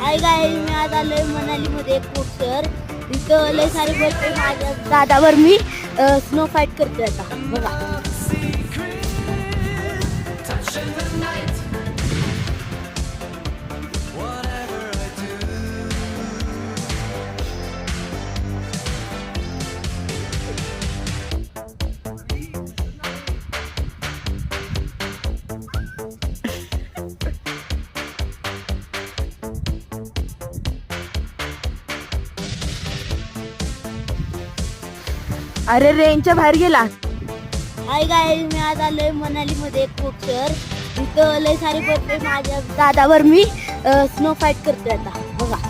Hi guys, मी आज आलोय मनालीमध्ये कोकसर. तिथं लय सारे बर्फ आहे. माझ्या दादावर मी स्नो फाईट करतोय आता बघा. अरे रेंजच्या बाहेर गेला. हाय गाईज, मी आज आलोय मनालीमध्ये कोकसर. तिथं लय सारे बर्फ आहे. माझ्या दादावर मी स्नो फाईट करतोय आता बघा.